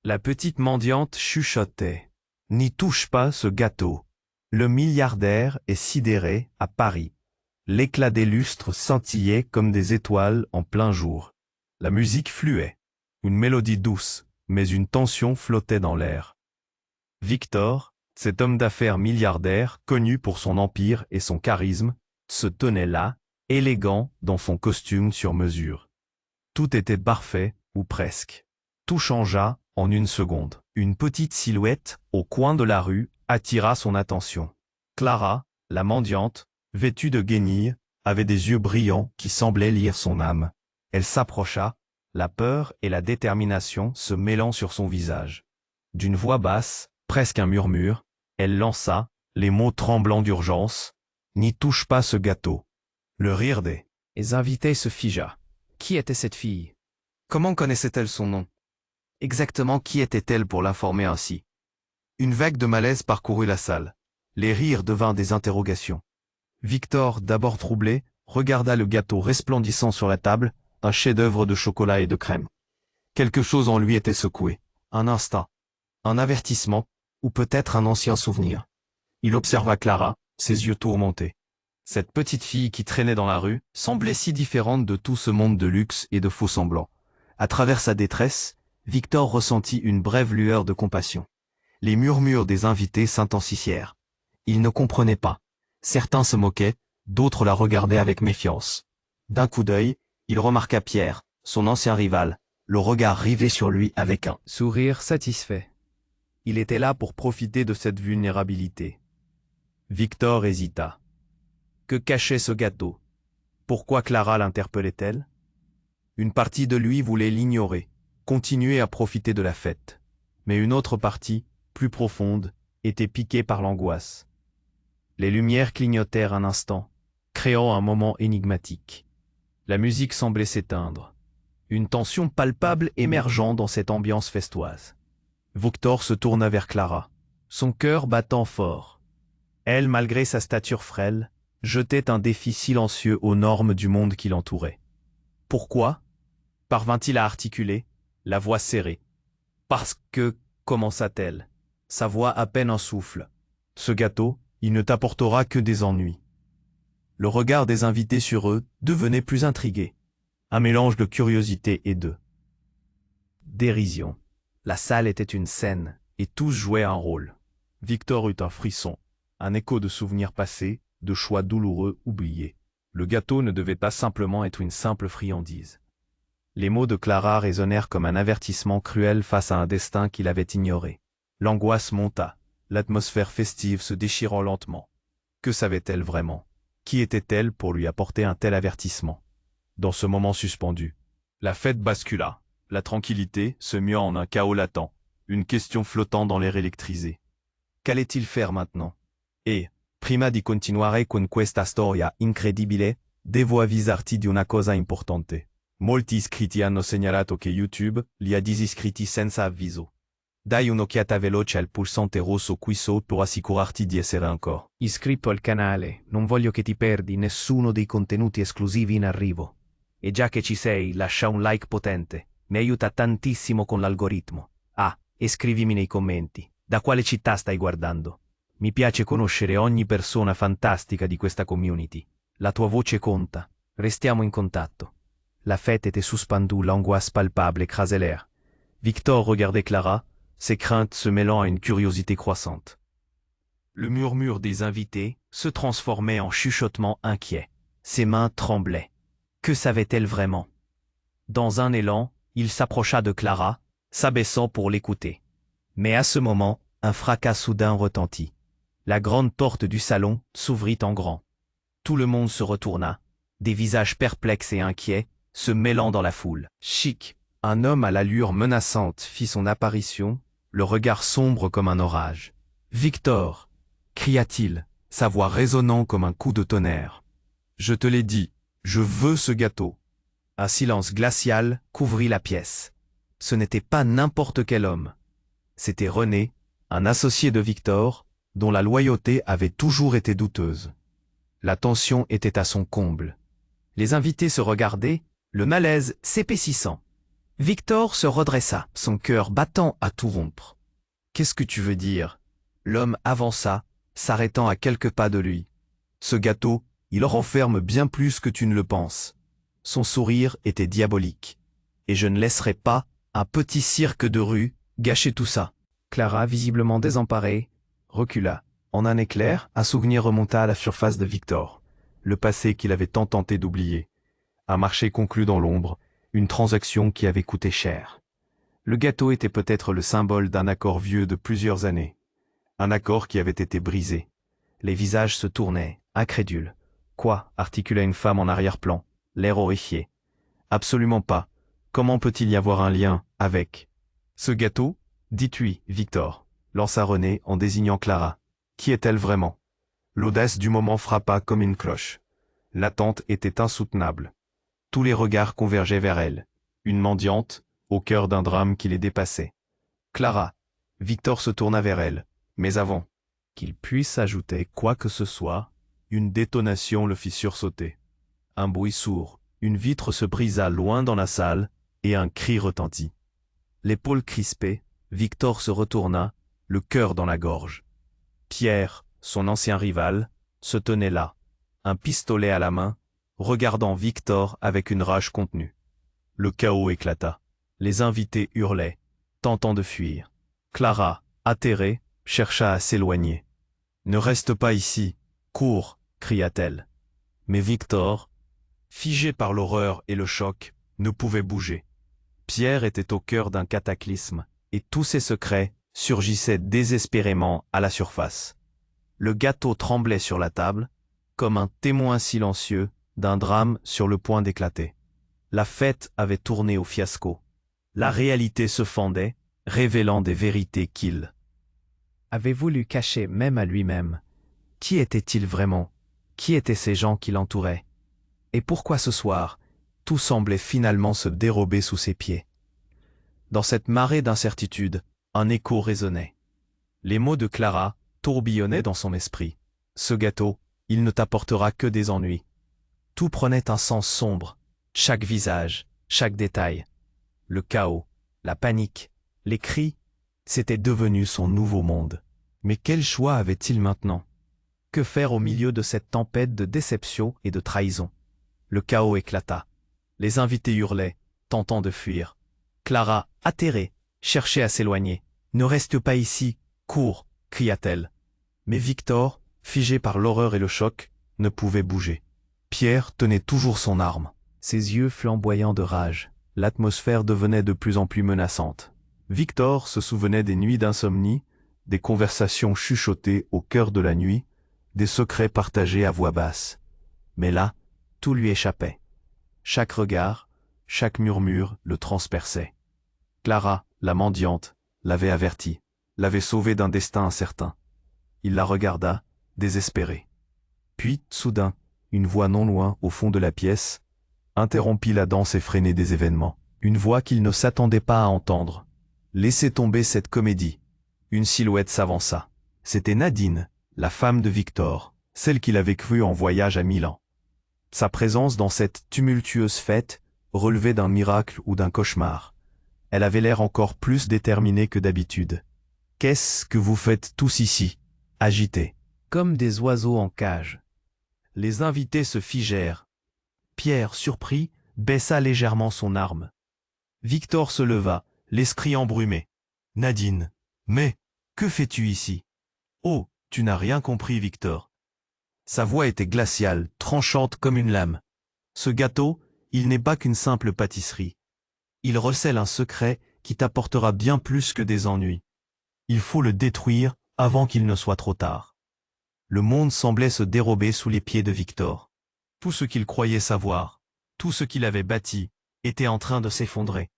La petite mendiante chuchotait. N'y touche pas ce gâteau. Le milliardaire est sidéré à Paris. L'éclat des lustres scintillait comme des étoiles en plein jour. La musique fluait. Une mélodie douce, mais une tension flottait dans l'air. Victor, cet homme d'affaires milliardaire, connu pour son empire et son charisme, se tenait là, élégant dans son costume sur mesure. Tout était parfait, ou presque. Tout changea en une seconde. Une petite silhouette, au coin de la rue, attira son attention. Clara, la mendiante, vêtue de guenilles, avait des yeux brillants qui semblaient lire son âme. Elle s'approcha, la peur et la détermination se mêlant sur son visage. D'une voix basse, presque un murmure, elle lança, les mots tremblants d'urgence, « N'y touche pas ce gâteau ». Le rire des invités se figea. Qui était cette fille? Comment connaissait-elle son nom? Exactement qui était-elle pour l'informer ainsi? Une vague de malaise parcourut la salle. Les rires devinrent des interrogations. Victor, d'abord troublé, regarda le gâteau resplendissant sur la table, un chef-d'œuvre de chocolat et de crème. Quelque chose en lui était secoué. Un instinct. Un avertissement, ou peut-être un ancien souvenir. Il observa Clara, ses yeux tourmentés. Cette petite fille qui traînait dans la rue semblait si différente de tout ce monde de luxe et de faux-semblants. À travers sa détresse, Victor ressentit une brève lueur de compassion. Les murmures des invités s'intensifièrent. Il ne comprenait pas. Certains se moquaient, d'autres la regardaient avec méfiance. D'un coup d'œil, il remarqua Pierre, son ancien rival, le regard rivé sur lui avec un sourire satisfait. Il était là pour profiter de cette vulnérabilité. Victor hésita. Que cachait ce gâteau? Pourquoi Clara l'interpellait-elle? Une partie de lui voulait l'ignorer, continuer à profiter de la fête. Mais une autre partie, plus profonde, était piquée par l'angoisse. Les lumières clignotèrent un instant, créant un moment énigmatique. La musique semblait s'éteindre. Une tension palpable émergeant dans cette ambiance festoise. Victor se tourna vers Clara, son cœur battant fort. Elle, malgré sa stature frêle, jetait un défi silencieux aux normes du monde qui l'entourait. Pourquoi? Parvint-il à articuler, la voix serrée. Parce que, commença-t-elle, sa voix à peine un souffle. Ce gâteau, il ne t'apportera que des ennuis. Le regard des invités sur eux devenait plus intrigué. Un mélange de curiosité et de dérision. La salle était une scène, et tous jouaient un rôle. Victor eut un frisson, un écho de souvenirs passés, de choix douloureux oubliés. Le gâteau ne devait pas simplement être une simple friandise. Les mots de Clara résonnèrent comme un avertissement cruel face à un destin qu'il avait ignoré. L'angoisse monta, l'atmosphère festive se déchirant lentement. Que savait-elle vraiment? Qui était-elle pour lui apporter un tel avertissement? Dans ce moment suspendu, la fête bascula. La tranquillité se mua en un chaos latent, une question flottant dans l'air électrisé. Qu'allait-il faire maintenant? Et, prima di continuare con questa storia incredibile, devo avvisarti di una cosa importante. Molti iscritti hanno segnalato che YouTube li ha disiscritti senza avviso. Dai un'occhiata veloce al pulsante rosso qui sotto per assicurarti di essere ancora iscritto al canale. Non voglio che ti perdi nessuno dei contenuti esclusivi in arrivo. E già che ci sei, lascia un like potente. Mi aiuta tantissimo con l'algoritmo. Ah, e scrivimi nei commenti. Da quale città stai guardando? Mi piace conoscere ogni persona fantastica di questa community. La tua voce conta. Restiamo in contatto. La fête était suspendue, l'angoisse palpable écrasait l'air. Victor regardait Clara, ses craintes se mêlant à une curiosité croissante. Le murmure des invités se transformait en chuchotement inquiet. Ses mains tremblaient. Que savait-elle vraiment? Dans un élan, il s'approcha de Clara, s'abaissant pour l'écouter. Mais à ce moment, un fracas soudain retentit. La grande porte du salon s'ouvrit en grand. Tout le monde se retourna, des visages perplexes et inquiets, se mêlant dans la foule. Chic, un homme à l'allure menaçante fit son apparition, le regard sombre comme un orage. « Victor !» cria-t-il, sa voix résonnant comme un coup de tonnerre. « Je te l'ai dit, je veux ce gâteau !» Un silence glacial couvrit la pièce. Ce n'était pas n'importe quel homme. C'était René, un associé de Victor, dont la loyauté avait toujours été douteuse. La tension était à son comble. Les invités se regardaient, le malaise s'épaississant. Victor se redressa, son cœur battant à tout rompre. Qu'est-ce que tu veux dire? L'homme avança, s'arrêtant à quelques pas de lui. Ce gâteau, il renferme bien plus que tu ne le penses. Son sourire était diabolique. Et je ne laisserai pas un petit cirque de rue gâcher tout ça. Clara, visiblement désemparée, recula. En un éclair, un souvenir remonta à la surface de Victor. Le passé qu'il avait tant tenté d'oublier. Un marché conclu dans l'ombre, une transaction qui avait coûté cher. Le gâteau était peut-être le symbole d'un accord vieux de plusieurs années. Un accord qui avait été brisé. Les visages se tournaient, incrédules. Quoi? Articula une femme en arrière-plan, l'air horrifié. Absolument pas. Comment peut-il y avoir un lien avec ce gâteau? Dites-lui, Victor, lança René en désignant Clara. Qui est-elle vraiment? L'audace du moment frappa comme une cloche. L'attente était insoutenable. Tous les regards convergeaient vers elle. Une mendiante, au cœur d'un drame qui les dépassait. Clara. Victor se tourna vers elle. Mais avant qu'il puisse ajouter quoi que ce soit, une détonation le fit sursauter. Un bruit sourd, une vitre se brisa loin dans la salle, et un cri retentit. L'épaule crispée, Victor se retourna, le cœur dans la gorge. Pierre, son ancien rival, se tenait là, un pistolet à la main, regardant Victor avec une rage contenue. Le chaos éclata. Les invités hurlaient, tentant de fuir. Clara, atterrée, chercha à s'éloigner. « Ne reste pas ici, cours !» cria-t-elle. Mais Victor, figé par l'horreur et le choc, ne pouvait bouger. Pierre était au cœur d'un cataclysme, et tous ses secrets surgissaient désespérément à la surface. Le gâteau tremblait sur la table, comme un témoin silencieux d'un drame sur le point d'éclater. La fête avait tourné au fiasco. La réalité se fendait, révélant des vérités qu'il avait voulu cacher même à lui-même. Qui était-il vraiment? Qui étaient ces gens qui l'entouraient? Et pourquoi ce soir, tout semblait finalement se dérober sous ses pieds? Dans cette marée d'incertitude, un écho résonnait. Les mots de Clara tourbillonnaient dans son esprit. Ce gâteau, il ne t'apportera que des ennuis. Tout prenait un sens sombre, chaque visage, chaque détail. Le chaos, la panique, les cris, c'était devenu son nouveau monde. Mais quel choix avait-il maintenant? Que faire au milieu de cette tempête de déception et de trahison? Le chaos éclata. Les invités hurlaient, tentant de fuir. Clara, atterrée, cherchait à s'éloigner. « Ne reste pas ici, cours !» cria-t-elle. Mais Victor, figé par l'horreur et le choc, ne pouvait bouger. Pierre tenait toujours son arme, ses yeux flamboyants de rage. L'atmosphère devenait de plus en plus menaçante. Victor se souvenait des nuits d'insomnie, des conversations chuchotées au cœur de la nuit, des secrets partagés à voix basse. Mais là, tout lui échappait. Chaque regard, chaque murmure le transperçait. Clara, la mendiante, l'avait averti, l'avait sauvé d'un destin incertain. Il la regarda, désespéré. Puis, soudain, une voix non loin, au fond de la pièce, interrompit la danse effrénée des événements. Une voix qu'il ne s'attendait pas à entendre. Laissez tomber cette comédie. Une silhouette s'avança. C'était Nadine, la femme de Victor, celle qu'il avait crue en voyage à Milan. Sa présence dans cette tumultueuse fête relevait d'un miracle ou d'un cauchemar. Elle avait l'air encore plus déterminée que d'habitude. « Qu'est-ce que vous faites tous ici ?» agités, comme des oiseaux en cage. Les invités se figèrent. Pierre, surpris, baissa légèrement son arme. Victor se leva, l'esprit embrumé. « Nadine, mais, que fais-tu ici ?»« Oh, tu n'as rien compris, Victor. » Sa voix était glaciale, tranchante comme une lame. « Ce gâteau, il n'est pas qu'une simple pâtisserie. Il recèle un secret qui t'apportera bien plus que des ennuis. Il faut le détruire avant qu'il ne soit trop tard. » Le monde semblait se dérober sous les pieds de Victor. Tout ce qu'il croyait savoir, tout ce qu'il avait bâti, était en train de s'effondrer.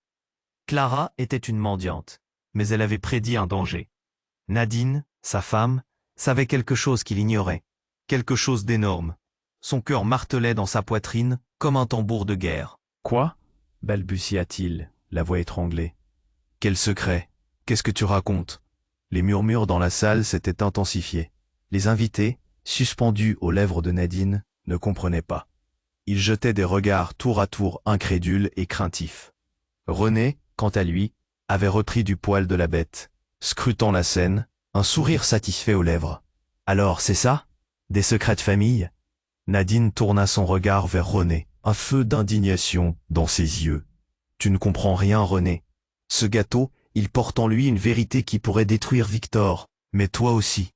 Clara était une mendiante, mais elle avait prédit un danger. Nadine, sa femme, savait quelque chose qu'il ignorait, quelque chose d'énorme. Son cœur martelait dans sa poitrine comme un tambour de guerre. « Quoi ?» balbutia-t-il, la voix étranglée. « Quel secret? Qu'est-ce que tu racontes ?» Les murmures dans la salle s'étaient intensifiés. Les invités, suspendus aux lèvres de Nadine, ne comprenaient pas. Ils jetaient des regards tour à tour incrédules et craintifs. René, quant à lui, avait repris du poil de la bête, scrutant la scène, un sourire satisfait aux lèvres. « Alors, c'est ça? Des secrets de famille ?» Nadine tourna son regard vers René, un feu d'indignation dans ses yeux. « Tu ne comprends rien, René. Ce gâteau, il porte en lui une vérité qui pourrait détruire Victor, mais toi aussi. »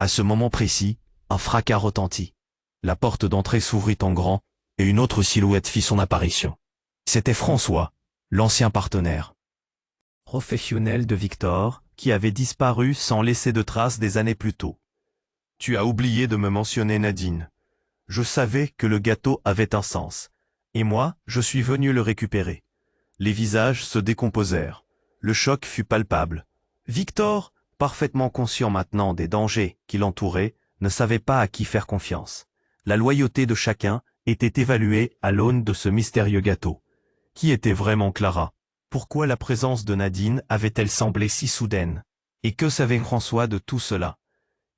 À ce moment précis, un fracas retentit. La porte d'entrée s'ouvrit en grand, et une autre silhouette fit son apparition. C'était François, l'ancien partenaire professionnel de Victor, qui avait disparu sans laisser de traces des années plus tôt. « Tu as oublié de me mentionner, Nadine. Je savais que le gâteau avait un sens. Et moi, je suis venu le récupérer. » Les visages se décomposèrent. Le choc fut palpable. Victor, parfaitement conscient maintenant des dangers qui l'entouraient, ne savait pas à qui faire confiance. La loyauté de chacun était évaluée à l'aune de ce mystérieux gâteau. Qui était vraiment Clara? Pourquoi la présence de Nadine avait-elle semblé si soudaine? Et que savait François de tout cela?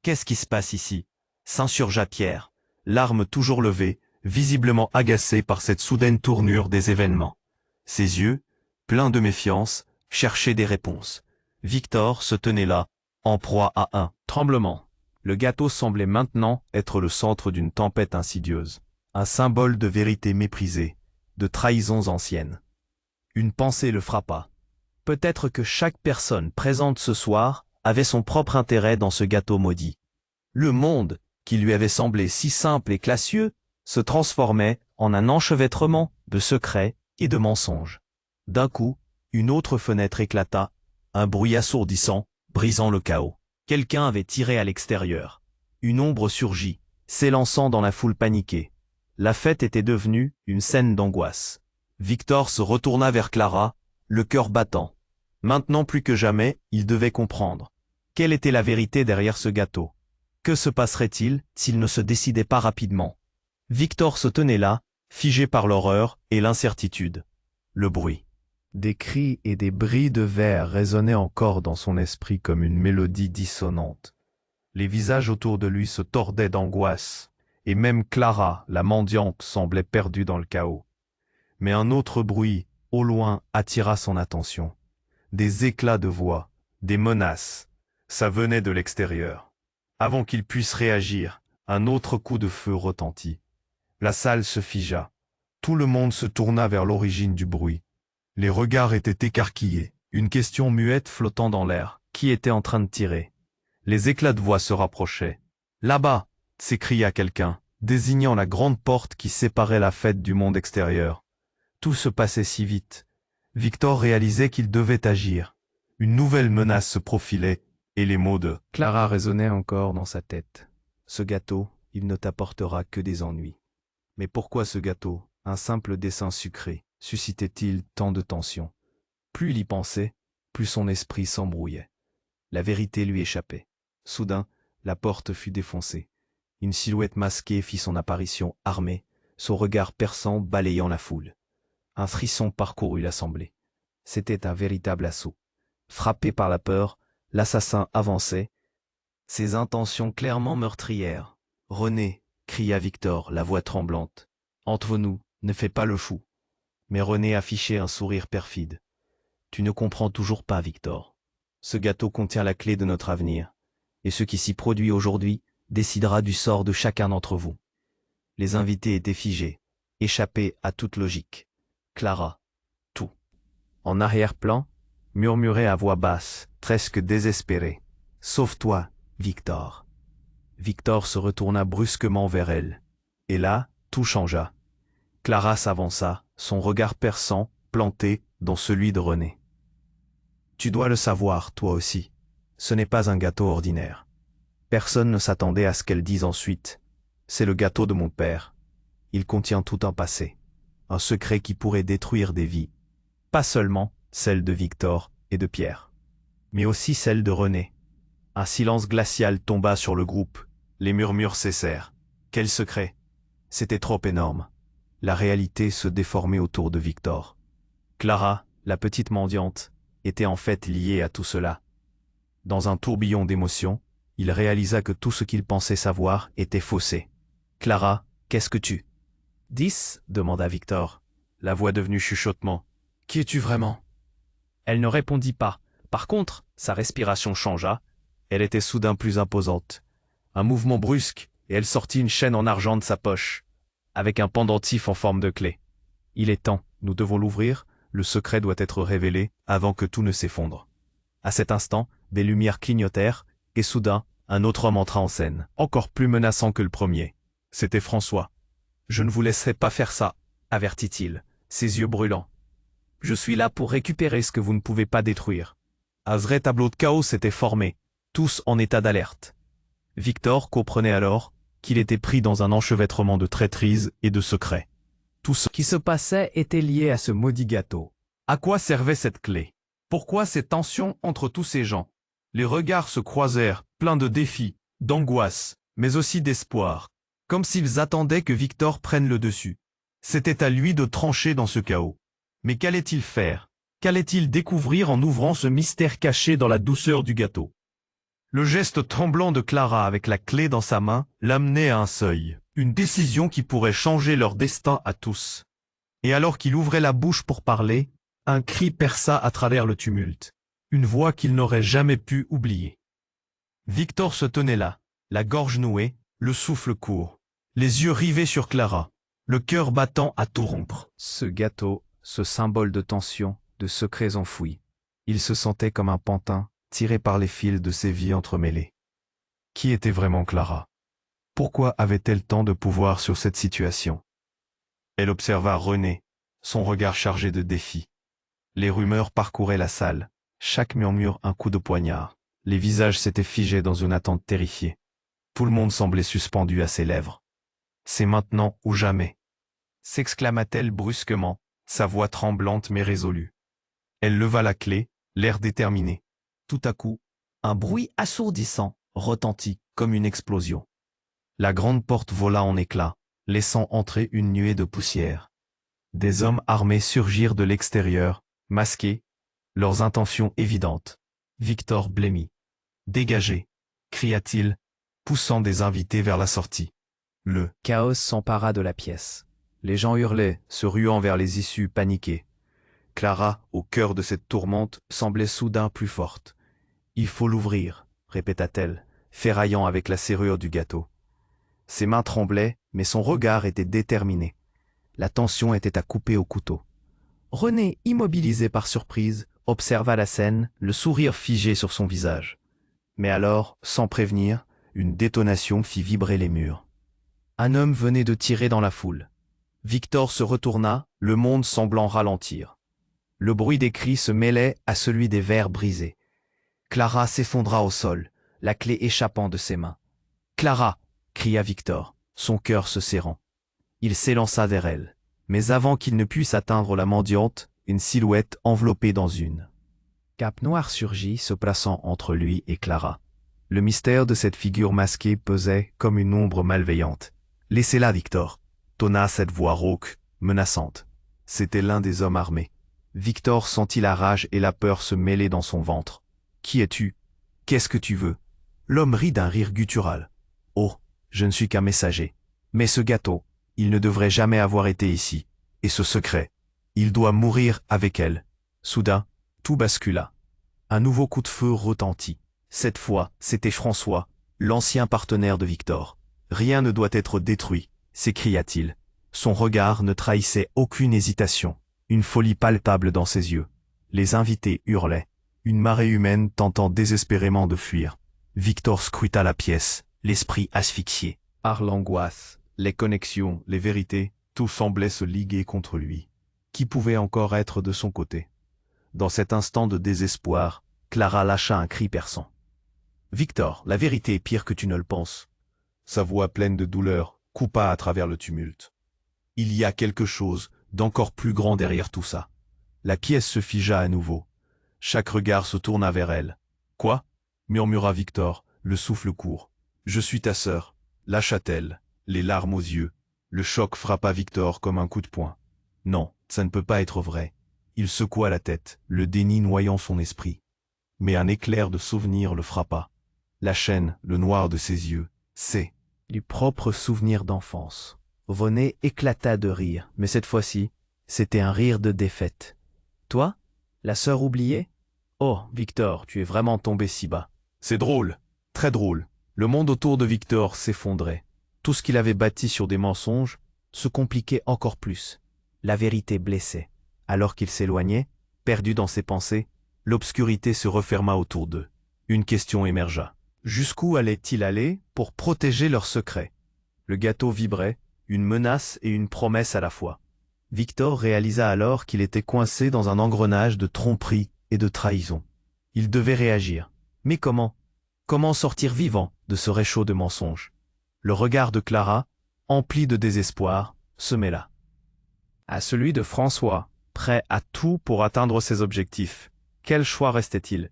Qu'est-ce qui se passe ici? S'insurgea Pierre, l'arme toujours levée, visiblement agacé par cette soudaine tournure des événements. Ses yeux, pleins de méfiance, cherchaient des réponses. Victor se tenait là, en proie à un tremblement. Le gâteau semblait maintenant être le centre d'une tempête insidieuse, un symbole de vérité méprisée, de trahisons anciennes. Une pensée le frappa. Peut-être que chaque personne présente ce soir avait son propre intérêt dans ce gâteau maudit. Le monde, qui lui avait semblé si simple et classieux, se transformait en un enchevêtrement de secrets et de mensonges. D'un coup, une autre fenêtre éclata, un bruit assourdissant, brisant le chaos. Quelqu'un avait tiré à l'extérieur. Une ombre surgit, s'élançant dans la foule paniquée. La fête était devenue une scène d'angoisse. Victor se retourna vers Clara, le cœur battant. Maintenant plus que jamais, il devait comprendre. Quelle était la vérité derrière ce gâteau? Que se passerait-il s'il ne se décidait pas rapidement? Victor se tenait là, figé par l'horreur et l'incertitude. Le bruit. Des cris et des bris de verre résonnaient encore dans son esprit comme une mélodie dissonante. Les visages autour de lui se tordaient d'angoisse, et même Clara, la mendiante, semblait perdue dans le chaos. Mais un autre bruit, au loin, attira son attention. Des éclats de voix, des menaces. Ça venait de l'extérieur. Avant qu'il puisse réagir, un autre coup de feu retentit. La salle se figea. Tout le monde se tourna vers l'origine du bruit. Les regards étaient écarquillés, une question muette flottant dans l'air. Qui était en train de tirer? Les éclats de voix se rapprochaient. « Là-bas !» s'écria quelqu'un, désignant la grande porte qui séparait la fête du monde extérieur. Tout se passait si vite. Victor réalisait qu'il devait agir. Une nouvelle menace se profilait, et les mots de Clara résonnaient encore dans sa tête. Ce gâteau, il ne t'apportera que des ennuis. Mais pourquoi ce gâteau, un simple dessin sucré, suscitait-il tant de tension? Plus il y pensait, plus son esprit s'embrouillait. La vérité lui échappait. Soudain, la porte fut défoncée. Une silhouette masquée fit son apparition armée, son regard perçant balayant la foule. Un frisson parcourut l'assemblée. C'était un véritable assaut. Frappé par la peur, l'assassin avançait, ses intentions clairement meurtrières. « René !» cria Victor, la voix tremblante. « Entre nous, ne fais pas le fou. » Mais René affichait un sourire perfide. « Tu ne comprends toujours pas, Victor. Ce gâteau contient la clé de notre avenir, et ce qui s'y produit aujourd'hui décidera du sort de chacun d'entre vous. » Les invités étaient figés, échappés à toute logique. Clara, tout. En arrière-plan, murmurait à voix basse, presque désespérée. « Sauve-toi, Victor. » Victor se retourna brusquement vers elle. Et là, tout changea. Clara s'avança, son regard perçant, planté dans celui de René. « Tu dois le savoir, toi aussi. Ce n'est pas un gâteau ordinaire. Personne ne s'attendait à ce qu'elle dise ensuite. C'est le gâteau de mon père. Il contient tout un passé. Un secret qui pourrait détruire des vies. Pas seulement celle de Victor et de Pierre, mais aussi celle de René. » Un silence glacial tomba sur le groupe. Les murmures cessèrent. Quel secret? C'était trop énorme. La réalité se déformait autour de Victor. Clara, la petite mendiante, était en fait liée à tout cela. Dans un tourbillon d'émotions, il réalisa que tout ce qu'il pensait savoir était faussé. « Clara, qu'est-ce que tu... » « 10 demanda Victor, la voix devenue chuchotement. « Qui es-tu vraiment » Elle ne répondit pas. Par contre, sa respiration changea. Elle était soudain plus imposante. Un mouvement brusque, et elle sortit une chaîne en argent de sa poche, avec un pendentif en forme de clé. Il est temps, nous devons l'ouvrir, le secret doit être révélé avant que tout ne s'effondre. À cet instant, des lumières clignotèrent, et soudain, un autre homme entra en scène, encore plus menaçant que le premier. C'était François. « Je ne vous laisserai pas faire ça, » avertit-il, ses yeux brûlants. « Je suis là pour récupérer ce que vous ne pouvez pas détruire. » Un vrai tableau de chaos s'était formé, tous en état d'alerte. Victor comprenait alors qu'il était pris dans un enchevêtrement de traîtrise et de secrets. Tout ce qui se passait était lié à ce maudit gâteau. À quoi servait cette clé? Pourquoi ces tensions entre tous ces gens? Les regards se croisèrent, pleins de défis, d'angoisse, mais aussi d'espoir, comme s'ils attendaient que Victor prenne le dessus. C'était à lui de trancher dans ce chaos. Mais qu'allait-il faire? Qu'allait-il découvrir en ouvrant ce mystère caché dans la douceur du gâteau? Le geste tremblant de Clara avec la clé dans sa main l'amenait à un seuil, une décision qui pourrait changer leur destin à tous. Et alors qu'il ouvrait la bouche pour parler, un cri perça à travers le tumulte, une voix qu'il n'aurait jamais pu oublier. Victor se tenait là, la gorge nouée, le souffle court, les yeux rivés sur Clara, le cœur battant à tout rompre. Ce gâteau, ce symbole de tension, de secrets enfouis. Il se sentait comme un pantin, tiré par les fils de ses vies entremêlées. Qui était vraiment Clara? Pourquoi avait-elle tant de pouvoir sur cette situation? Elle observa René, son regard chargé de défis. Les rumeurs parcouraient la salle, chaque murmure un coup de poignard. Les visages s'étaient figés dans une attente terrifiée. Tout le monde semblait suspendu à ses lèvres. « C'est maintenant ou jamais !» s'exclama-t-elle brusquement, sa voix tremblante mais résolue. Elle leva la clé, l'air déterminé. Tout à coup, un bruit assourdissant retentit comme une explosion. La grande porte vola en éclats, laissant entrer une nuée de poussière. Des hommes armés surgirent de l'extérieur, masqués, leurs intentions évidentes. Victor blêmit. « Dégagez !» cria-t-il, poussant des invités vers la sortie. Le chaos s'empara de la pièce. Les gens hurlaient, se ruant vers les issues paniquées. Clara, au cœur de cette tourmente, semblait soudain plus forte. « Il faut l'ouvrir », répéta-t-elle, ferraillant avec la serrure du gâteau. Ses mains tremblaient, mais son regard était déterminé. La tension était à couper au couteau. René, immobilisé par surprise, observa la scène, le sourire figé sur son visage. Mais alors, sans prévenir, une détonation fit vibrer les murs. Un homme venait de tirer dans la foule. Victor se retourna, le monde semblant ralentir. Le bruit des cris se mêlait à celui des verres brisés. Clara s'effondra au sol, la clé échappant de ses mains. « Clara !» cria Victor, son cœur se serrant. Il s'élança vers elle, mais avant qu'il ne puisse atteindre la mendiante, une silhouette enveloppée dans une cape noire surgit, se plaçant entre lui et Clara. Le mystère de cette figure masquée pesait comme une ombre malveillante. « Laissez-la, Victor !» tonna cette voix rauque, menaçante. C'était l'un des hommes armés. Victor sentit la rage et la peur se mêler dans son ventre. « Qui es-tu? Qu'est-ce que tu veux ?» L'homme rit d'un rire guttural. « Oh, je ne suis qu'un messager. Mais ce gâteau, il ne devrait jamais avoir été ici. Et ce secret, il doit mourir avec elle. » Soudain, tout bascula. Un nouveau coup de feu retentit. Cette fois, c'était François, l'ancien partenaire de Victor. « Rien ne doit être détruit », s'écria-t-il. Son regard ne trahissait aucune hésitation, une folie palpable dans ses yeux. Les invités hurlaient, une marée humaine tentant désespérément de fuir. Victor scruta la pièce, l'esprit asphyxié. Par l'angoisse, les connexions, les vérités, tout semblait se liguer contre lui. Qui pouvait encore être de son côté? Dans cet instant de désespoir, Clara lâcha un cri perçant. « Victor, la vérité est pire que tu ne le penses. » Sa voix pleine de douleur coupa à travers le tumulte. « Il y a quelque chose d'encore plus grand derrière tout ça. » La pièce se figea à nouveau. Chaque regard se tourna vers elle. « Quoi ?» murmura Victor, le souffle court. « Je suis ta sœur. » Lâcha-t-elle, les larmes aux yeux. Le choc frappa Victor comme un coup de poing. « Non, ça ne peut pas être vrai. » Il secoua la tête, le déni noyant son esprit. Mais un éclair de souvenir le frappa. La chaîne, le noir de ses yeux, c'est du propre souvenir d'enfance. René éclata de rire, mais cette fois-ci, c'était un rire de défaite. « Toi ? La sœur oubliée? Oh, Victor, tu es vraiment tombé si bas. C'est drôle, très drôle. Le monde autour de Victor s'effondrait. Tout ce qu'il avait bâti sur des mensonges se compliquait encore plus. La vérité blessait. Alors qu'il s'éloignait, perdu dans ses pensées, l'obscurité se referma autour d'eux. Une question émergea. Jusqu'où allait-il aller pour protéger leur secret? Le gâteau vibrait, une menace et une promesse à la fois. Victor réalisa alors qu'il était coincé dans un engrenage de tromperie et de trahison. Il devait réagir. Mais comment? Comment sortir vivant de ce réchaud de mensonges? Le regard de Clara, empli de désespoir, se mêla à celui de François, prêt à tout pour atteindre ses objectifs. Quel choix restait-il?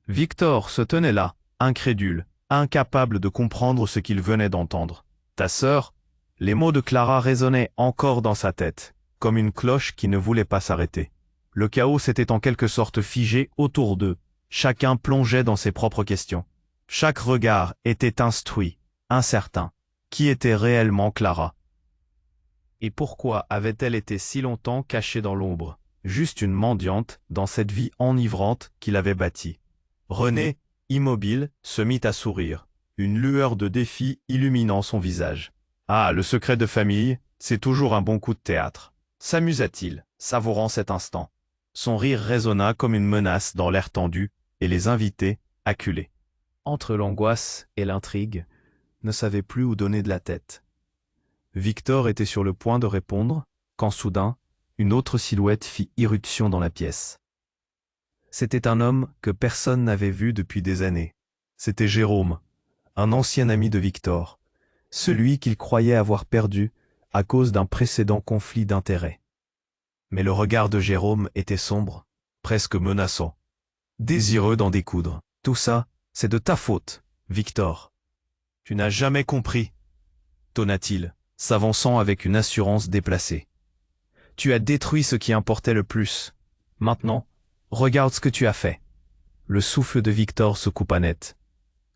Victor se tenait là, incrédule, incapable de comprendre ce qu'il venait d'entendre. Ta sœur? Les mots de Clara résonnaient encore dans sa tête, comme une cloche qui ne voulait pas s'arrêter. Le chaos s'était en quelque sorte figé autour d'eux. Chacun plongeait dans ses propres questions. Chaque regard était instruit, incertain. Qui était réellement Clara? Et pourquoi avait-elle été si longtemps cachée dans l'ombre, juste une mendiante dans cette vie enivrante qu'il avait bâtie? René, immobile, se mit à sourire, une lueur de défi illuminant son visage. Ah, le secret de famille, c'est toujours un bon coup de théâtre. S'amusa-t-il, savourant cet instant. Son rire résonna comme une menace dans l'air tendu, et les invités, acculés, entre l'angoisse et l'intrigue, ne savaient plus où donner de la tête. Victor était sur le point de répondre, quand soudain, une autre silhouette fit irruption dans la pièce. C'était un homme que personne n'avait vu depuis des années. C'était Jérôme, un ancien ami de Victor, celui qu'il croyait avoir perdu à cause d'un précédent conflit d'intérêts. Mais le regard de Jérôme était sombre, presque menaçant, désireux d'en découdre. Tout ça, c'est de ta faute, Victor. Tu n'as jamais compris, tonna-t-il, s'avançant avec une assurance déplacée. Tu as détruit ce qui importait le plus. Maintenant, regarde ce que tu as fait. Le souffle de Victor se coupa net.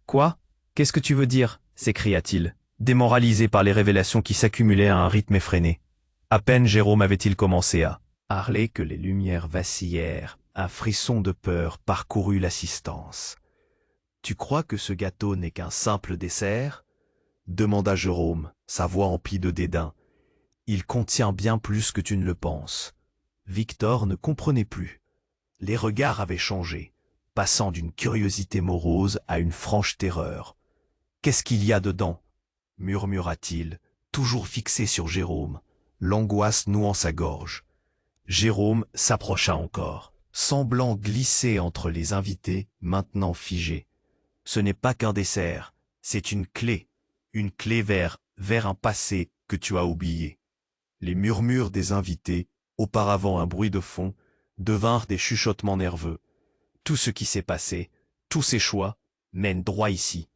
Quoi? Qu'est-ce que tu veux dire? S'écria-t-il, démoralisé par les révélations qui s'accumulaient à un rythme effréné. À peine Jérôme avait-il commencé à parler que les lumières vacillèrent, un frisson de peur parcourut l'assistance. Tu crois que ce gâteau n'est qu'un simple dessert? Demanda Jérôme, sa voix emplie de dédain. Il contient bien plus que tu ne le penses. Victor ne comprenait plus. Les regards avaient changé, passant d'une curiosité morose à une franche terreur. Qu'est-ce qu'il y a dedans? Murmura-t-il, toujours fixé sur Jérôme, l'angoisse nouant sa gorge. Jérôme s'approcha encore, semblant glisser entre les invités, maintenant figés. Ce n'est pas qu'un dessert, c'est une clé vers un passé que tu as oublié. Les murmures des invités, auparavant un bruit de fond, devinrent des chuchotements nerveux. Tout ce qui s'est passé, tous ces choix, mènent droit ici.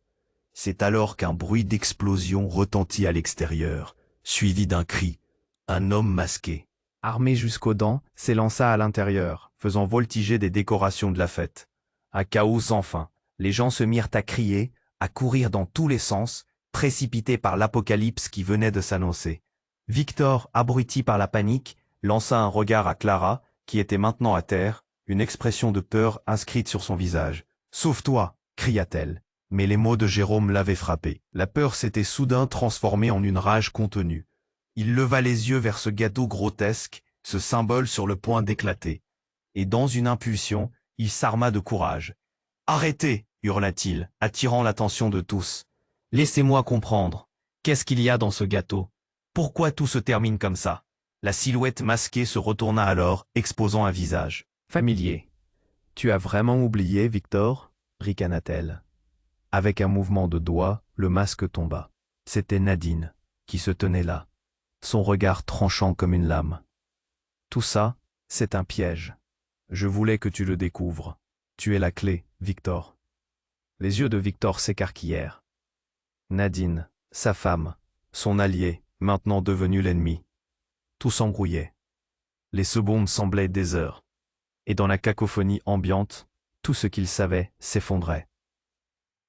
C'est alors qu'un bruit d'explosion retentit à l'extérieur, suivi d'un cri. Un homme masqué, armé jusqu'aux dents, s'élança à l'intérieur, faisant voltiger des décorations de la fête. Un chaos sans fin. Les gens se mirent à crier, à courir dans tous les sens, précipités par l'apocalypse qui venait de s'annoncer. Victor, abruti par la panique, lança un regard à Clara, qui était maintenant à terre, une expression de peur inscrite sur son visage. « Sauve-toi » cria-t-elle. Mais les mots de Jérôme l'avaient frappé. La peur s'était soudain transformée en une rage contenue. Il leva les yeux vers ce gâteau grotesque, ce symbole sur le point d'éclater. Et dans une impulsion, il s'arma de courage. « Arrêtez » hurla-t-il, attirant l'attention de tous. « Laissez-moi comprendre. Qu'est-ce qu'il y a dans ce gâteau? Pourquoi tout se termine comme ça ?» La silhouette masquée se retourna alors, exposant un visage familier. « Tu as vraiment oublié, Victor ?» ricana-t-elle. Avec un mouvement de doigt, le masque tomba. C'était Nadine, qui se tenait là, son regard tranchant comme une lame. « Tout ça, c'est un piège. Je voulais que tu le découvres. Tu es la clé, Victor. » Les yeux de Victor s'écarquillèrent. Nadine, sa femme, son allié, maintenant devenu l'ennemi. Tout s'embrouillait. Les secondes semblaient des heures. Et dans la cacophonie ambiante, tout ce qu'il savait s'effondrait.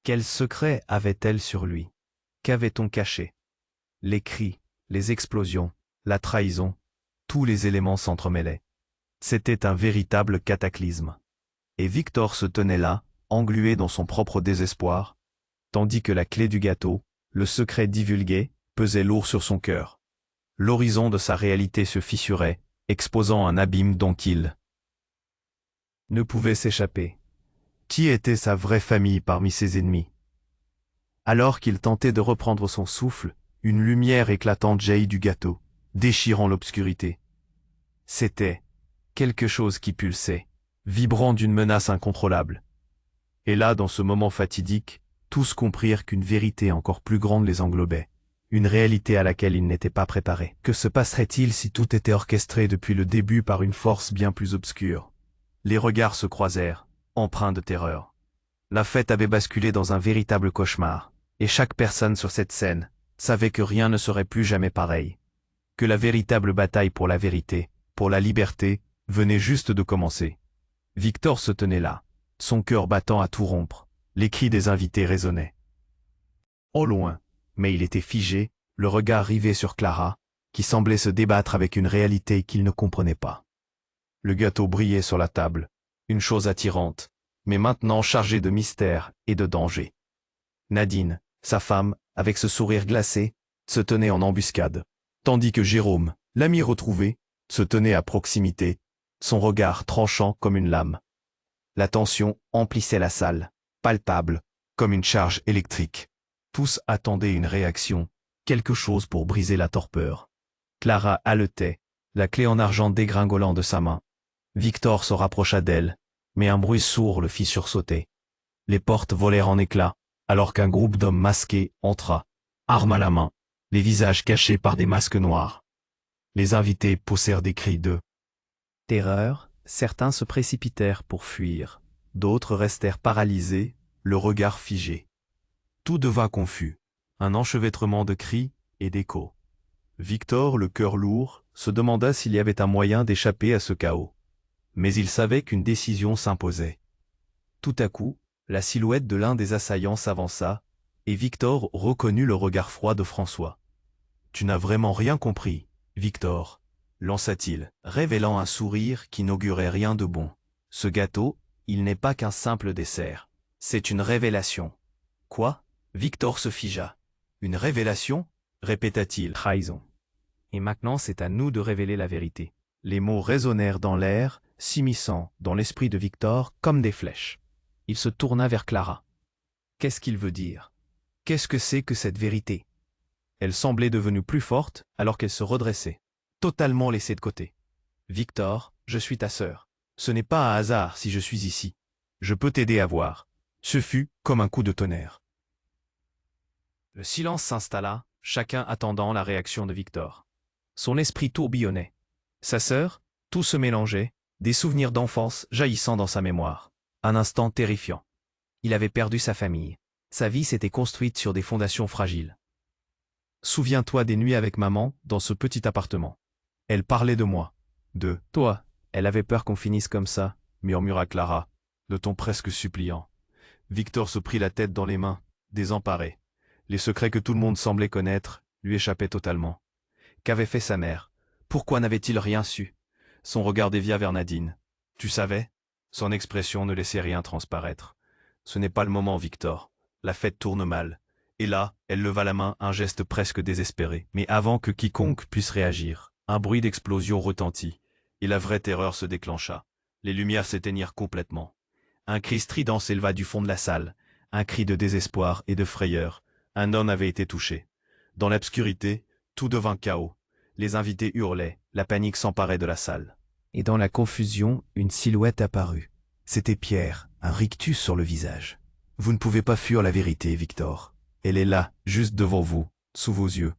Quel secret avait-elle sur lui? Qu'avait-on caché? Les cris, les explosions, la trahison, tous les éléments s'entremêlaient. C'était un véritable cataclysme. Et Victor se tenait là, englué dans son propre désespoir, tandis que la clé du gâteau, le secret divulgué, pesait lourd sur son cœur. L'horizon de sa réalité se fissurait, exposant un abîme dont il ne pouvait s'échapper. Qui était sa vraie famille parmi ses ennemis? Alors qu'il tentait de reprendre son souffle, une lumière éclatante jaillit du gâteau, déchirant l'obscurité. C'était quelque chose qui pulsait, vibrant d'une menace incontrôlable. Et là, dans ce moment fatidique, tous comprirent qu'une vérité encore plus grande les englobait, une réalité à laquelle ils n'étaient pas préparés. Que se passerait-il si tout était orchestré depuis le début par une force bien plus obscure? Les regards se croisèrent, empreints de terreur. La fête avait basculé dans un véritable cauchemar, et chaque personne sur cette scène savait que rien ne serait plus jamais pareil. Que la véritable bataille pour la vérité, pour la liberté, venait juste de commencer. Victor se tenait là, son cœur battant à tout rompre. Les cris des invités résonnaient. Au loin, mais il était figé, le regard rivé sur Clara, qui semblait se débattre avec une réalité qu'il ne comprenait pas. Le gâteau brillait sur la table, une chose attirante, mais maintenant chargée de mystère et de danger. Nadine, sa femme, avec ce sourire glacé, se tenait en embuscade, tandis que Jérôme, l'ami retrouvé, se tenait à proximité, son regard tranchant comme une lame. La tension emplissait la salle, palpable, comme une charge électrique. Tous attendaient une réaction, quelque chose pour briser la torpeur. Clara haletait, la clé en argent dégringolant de sa main. Victor se rapprocha d'elle, mais un bruit sourd le fit sursauter. Les portes volèrent en éclats, alors qu'un groupe d'hommes masqués entra, armes à la main, les visages cachés par des masques noirs. Les invités poussèrent des cris de terreur, certains se précipitèrent pour fuir, d'autres restèrent paralysés, le regard figé. Tout devint confus, un enchevêtrement de cris et d'échos. Victor, le cœur lourd, se demanda s'il y avait un moyen d'échapper à ce chaos. Mais il savait qu'une décision s'imposait. Tout à coup, la silhouette de l'un des assaillants s'avança, et Victor reconnut le regard froid de François. « Tu n'as vraiment rien compris, Victor », lança-t-il, révélant un sourire qui n'augurait rien de bon. « Ce gâteau, il n'est pas qu'un simple dessert. C'est une révélation. » « Quoi ?» Victor se figea. « Une révélation ?» répéta-t-il. « Trahison. Et maintenant c'est à nous de révéler la vérité. » Les mots résonnèrent dans l'air, s'immisçant dans l'esprit de Victor comme des flèches. Il se tourna vers Clara. Qu'est-ce qu'il veut dire? Qu'est-ce que c'est que cette vérité? Elle semblait devenue plus forte alors qu'elle se redressait, totalement laissée de côté. Victor, je suis ta sœur. Ce n'est pas un hasard si je suis ici. Je peux t'aider à voir. Ce fut comme un coup de tonnerre. Le silence s'installa, chacun attendant la réaction de Victor. Son esprit tourbillonnait. Sa sœur, tout se mélangeait, des souvenirs d'enfance jaillissant dans sa mémoire. Un instant terrifiant. Il avait perdu sa famille. Sa vie s'était construite sur des fondations fragiles. Souviens-toi des nuits avec maman, dans ce petit appartement. Elle parlait de moi. De toi. Elle avait peur qu'on finisse comme ça, murmura Clara, de ton presque suppliant. Victor se prit la tête dans les mains, désemparé. Les secrets que tout le monde semblait connaître lui échappaient totalement. Qu'avait fait sa mère? Pourquoi n'avait-il rien su? Son regard dévia vers Nadine. Tu savais? Son expression ne laissait rien transparaître. Ce n'est pas le moment, Victor. La fête tourne mal. Et là, elle leva la main, un geste presque désespéré. Mais avant que quiconque puisse réagir, un bruit d'explosion retentit, et la vraie terreur se déclencha. Les lumières s'éteignirent complètement. Un cri strident s'éleva du fond de la salle, un cri de désespoir et de frayeur. Un homme avait été touché. Dans l'obscurité, tout devint chaos. Les invités hurlaient, la panique s'emparait de la salle. Et dans la confusion, une silhouette apparut. C'était Pierre, un rictus sur le visage. Vous ne pouvez pas fuir la vérité, Victor. Elle est là, juste devant vous, sous vos yeux.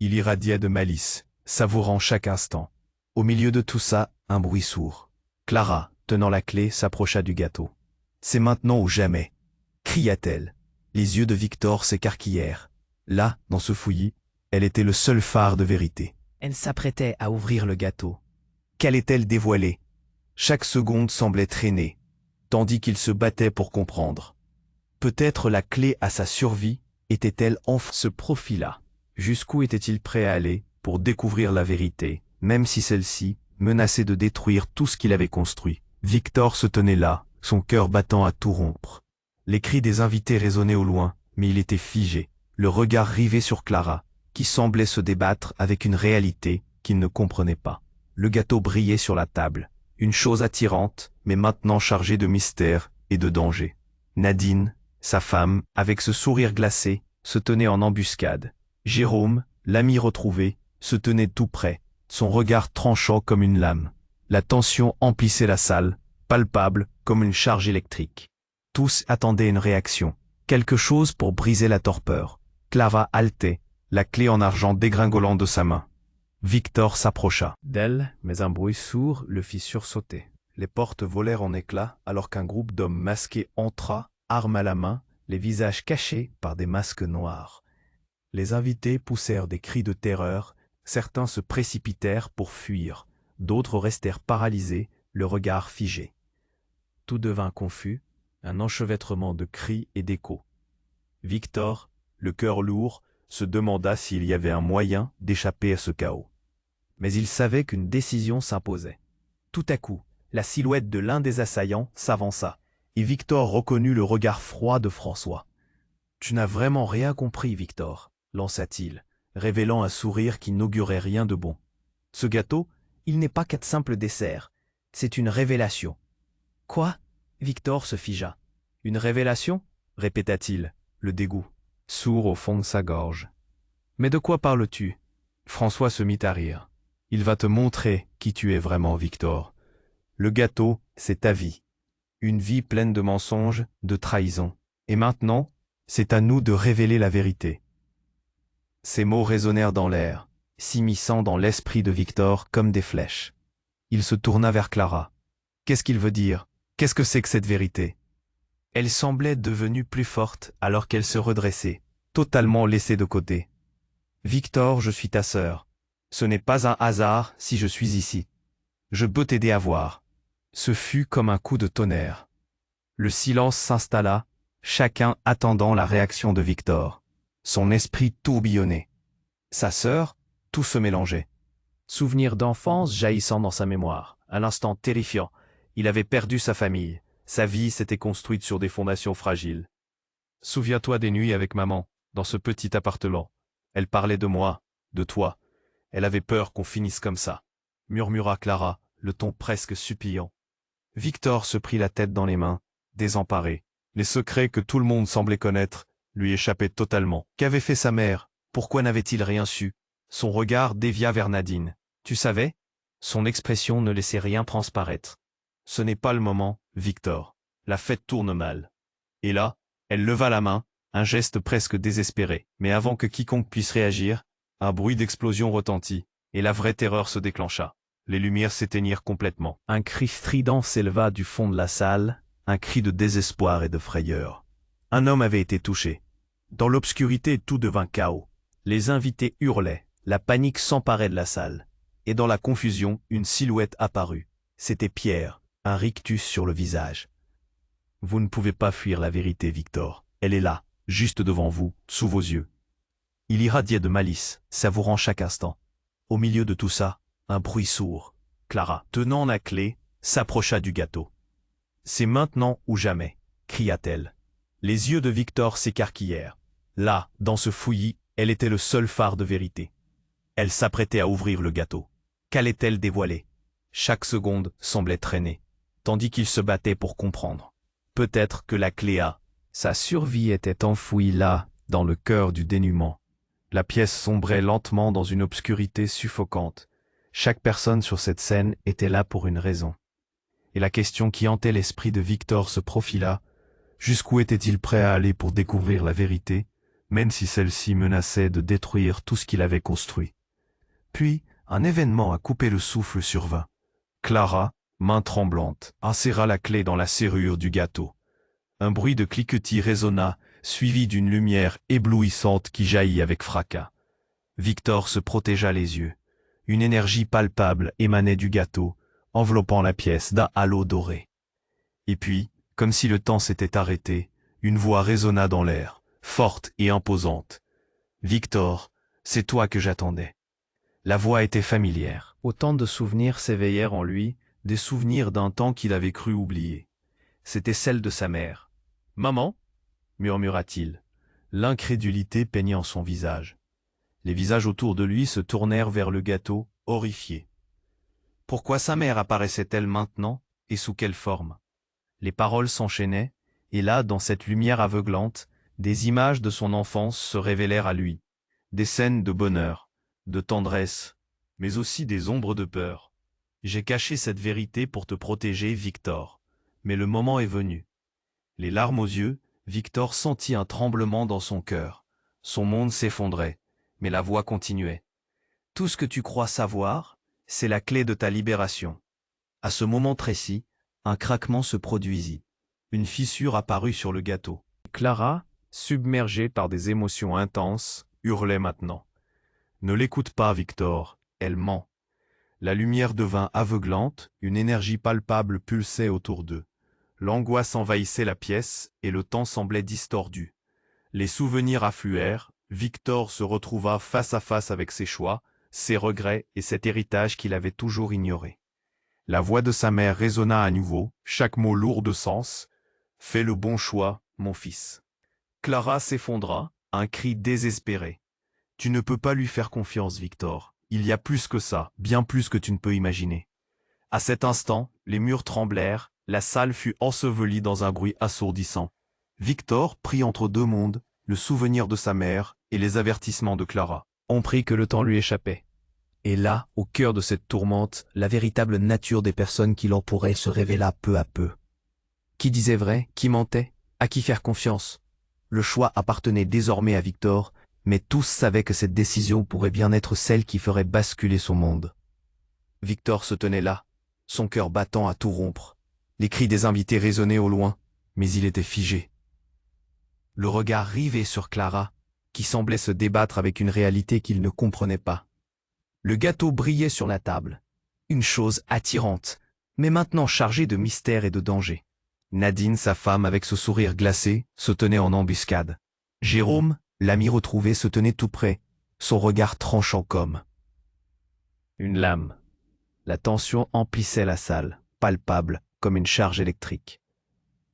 Il irradiait de malice, savourant chaque instant. Au milieu de tout ça, un bruit sourd. Clara, tenant la clé, s'approcha du gâteau. « C'est maintenant ou jamais !» cria-t-elle. Les yeux de Victor s'écarquillèrent. Là, dans ce fouillis, elle était le seul phare de vérité. Elle s'apprêtait à ouvrir le gâteau. Qu'allait-elle dévoiler? Chaque seconde semblait traîner, tandis qu'il se battait pour comprendre. Peut-être la clé à sa survie était-elle enfin se profila. Jusqu'où était-il prêt à aller pour découvrir la vérité, même si celle-ci menacé de détruire tout ce qu'il avait construit. Victor se tenait là, son cœur battant à tout rompre. Les cris des invités résonnaient au loin, mais il était figé, le regard rivé sur Clara, qui semblait se débattre avec une réalité qu'il ne comprenait pas. Le gâteau brillait sur la table, une chose attirante, mais maintenant chargée de mystère et de danger. Nadine, sa femme, avec ce sourire glacé, se tenait en embuscade. Jérôme, l'ami retrouvé, se tenait tout près, son regard tranchant comme une lame. La tension emplissait la salle, palpable comme une charge électrique. Tous attendaient une réaction, quelque chose pour briser la torpeur. Clara haletait, la clé en argent dégringolant de sa main. Victor s'approcha d'elle, mais un bruit sourd le fit sursauter. Les portes volèrent en éclats alors qu'un groupe d'hommes masqués entra, armes à la main, les visages cachés par des masques noirs. Les invités poussèrent des cris de terreur, certains se précipitèrent pour fuir, d'autres restèrent paralysés, le regard figé. Tout devint confus, un enchevêtrement de cris et d'échos. Victor, le cœur lourd, se demanda s'il y avait un moyen d'échapper à ce chaos. Mais il savait qu'une décision s'imposait. Tout à coup, la silhouette de l'un des assaillants s'avança, et Victor reconnut le regard froid de François. « Tu n'as vraiment rien compris, Victor », lança-t-il, révélant un sourire qui n'augurait rien de bon. « Ce gâteau, il n'est pas qu'un simple dessert, c'est une révélation. »« Quoi ?» Victor se figea. « Une révélation ?» répéta-t-il, le dégoût, sourd au fond de sa gorge. « Mais de quoi parles-tu » François se mit à rire. « Il va te montrer qui tu es vraiment, Victor. Le gâteau, c'est ta vie. Une vie pleine de mensonges, de trahisons. Et maintenant, c'est à nous de révéler la vérité. » Ces mots résonnèrent dans l'air, s'immisçant dans l'esprit de Victor comme des flèches. Il se tourna vers Clara. « Qu'est-ce qu'il veut dire ? Qu'est-ce que c'est que cette vérité ?» Elle semblait devenue plus forte alors qu'elle se redressait, totalement laissée de côté. « Victor, je suis ta sœur. Ce n'est pas un hasard si je suis ici. Je peux t'aider à voir. » Ce fut comme un coup de tonnerre. Le silence s'installa, chacun attendant la réaction de Victor. Son esprit tourbillonnait. Sa sœur, tout se mélangeait. Souvenirs d'enfance jaillissant dans sa mémoire, un instant terrifiant. Il avait perdu sa famille. Sa vie s'était construite sur des fondations fragiles. « Souviens-toi des nuits avec maman, dans ce petit appartement. Elle parlait de moi, de toi. Elle avait peur qu'on finisse comme ça, » murmura Clara, le ton presque suppliant. Victor se prit la tête dans les mains, désemparé. Les secrets que tout le monde semblait connaître lui échappaient totalement. Qu'avait fait sa mère? Pourquoi n'avait-il rien su? Son regard dévia vers Nadine. « Tu savais ?» Son expression ne laissait rien transparaître. « Ce n'est pas le moment, Victor. La fête tourne mal. » Et là, elle leva la main, un geste presque désespéré. Mais avant que quiconque puisse réagir, un bruit d'explosion retentit, et la vraie terreur se déclencha. Les lumières s'éteignirent complètement. Un cri strident s'éleva du fond de la salle, un cri de désespoir et de frayeur. Un homme avait été touché. Dans l'obscurité, tout devint chaos. Les invités hurlaient, la panique s'emparait de la salle. Et dans la confusion, une silhouette apparut. C'était Pierre, un rictus sur le visage. « Vous ne pouvez pas fuir la vérité, Victor. Elle est là, juste devant vous, sous vos yeux. » Il irradiait de malice, savourant chaque instant. Au milieu de tout ça, un bruit sourd. Clara, tenant la clé, s'approcha du gâteau. « C'est maintenant ou jamais » cria-t-elle. Les yeux de Victor s'écarquillèrent. Là, dans ce fouillis, elle était le seul phare de vérité. Elle s'apprêtait à ouvrir le gâteau. Qu'allait-elle dévoiler? Chaque seconde semblait traîner, tandis qu'il se battait pour comprendre. Peut-être que la clé a. Sa survie était enfouie là, dans le cœur du dénuement. La pièce sombrait lentement dans une obscurité suffocante. Chaque personne sur cette scène était là pour une raison. Et la question qui hantait l'esprit de Victor se profila. Jusqu'où était-il prêt à aller pour découvrir la vérité, même si celle-ci menaçait de détruire tout ce qu'il avait construit? Puis, un événement à couper le souffle survint. Clara, main tremblante, inséra la clé dans la serrure du gâteau. Un bruit de cliquetis résonna, suivi d'une lumière éblouissante qui jaillit avec fracas. Victor se protégea les yeux. Une énergie palpable émanait du gâteau, enveloppant la pièce d'un halo doré. Et puis, comme si le temps s'était arrêté, une voix résonna dans l'air, forte et imposante. « Victor, c'est toi que j'attendais. » La voix était familière. Autant de souvenirs s'éveillèrent en lui, des souvenirs d'un temps qu'il avait cru oublier. C'était celle de sa mère. « Maman » murmura-t-il. L'incrédulité peignant son visage. Les visages autour de lui se tournèrent vers le gâteau, horrifiés. Pourquoi sa mère apparaissait-elle maintenant, et sous quelle forme? Les paroles s'enchaînaient, et là, dans cette lumière aveuglante, des images de son enfance se révélèrent à lui. Des scènes de bonheur, de tendresse, mais aussi des ombres de peur. J'ai caché cette vérité pour te protéger, Victor. Mais le moment est venu. Les larmes aux yeux, Victor sentit un tremblement dans son cœur. Son monde s'effondrait, mais la voix continuait. Tout ce que tu crois savoir, c'est la clé de ta libération. À ce moment précis, un craquement se produisit. Une fissure apparut sur le gâteau. Clara, submergée par des émotions intenses, hurlait maintenant. Ne l'écoute pas, Victor, elle ment. La lumière devint aveuglante, une énergie palpable pulsait autour d'eux. L'angoisse envahissait la pièce et le temps semblait distordu. Les souvenirs affluèrent, Victor se retrouva face à face avec ses choix, ses regrets et cet héritage qu'il avait toujours ignoré. La voix de sa mère résonna à nouveau, chaque mot lourd de sens. « Fais le bon choix, mon fils. » Clara s'effondra, un cri désespéré. « Tu ne peux pas lui faire confiance, Victor. Il y a plus que ça, bien plus que tu ne peux imaginer. » À cet instant, les murs tremblèrent, la salle fut ensevelie dans un bruit assourdissant. Victor, pris entre deux mondes, le souvenir de sa mère et les avertissements de Clara, comprit que le temps lui échappait. Et là, au cœur de cette tourmente, la véritable nature des personnes qui l'entouraient se révéla peu à peu. Qui disait vrai, qui mentait, à qui faire confiance? Le choix appartenait désormais à Victor, mais tous savaient que cette décision pourrait bien être celle qui ferait basculer son monde. Victor se tenait là, son cœur battant à tout rompre. Les cris des invités résonnaient au loin, mais il était figé. Le regard rivé sur Clara, qui semblait se débattre avec une réalité qu'il ne comprenait pas. Le gâteau brillait sur la table. Une chose attirante, mais maintenant chargée de mystère et de danger. Nadine, sa femme, avec ce sourire glacé, se tenait en embuscade. Jérôme, l'ami retrouvé, se tenait tout près, son regard tranchant comme une lame. La tension emplissait la salle, palpable comme une charge électrique.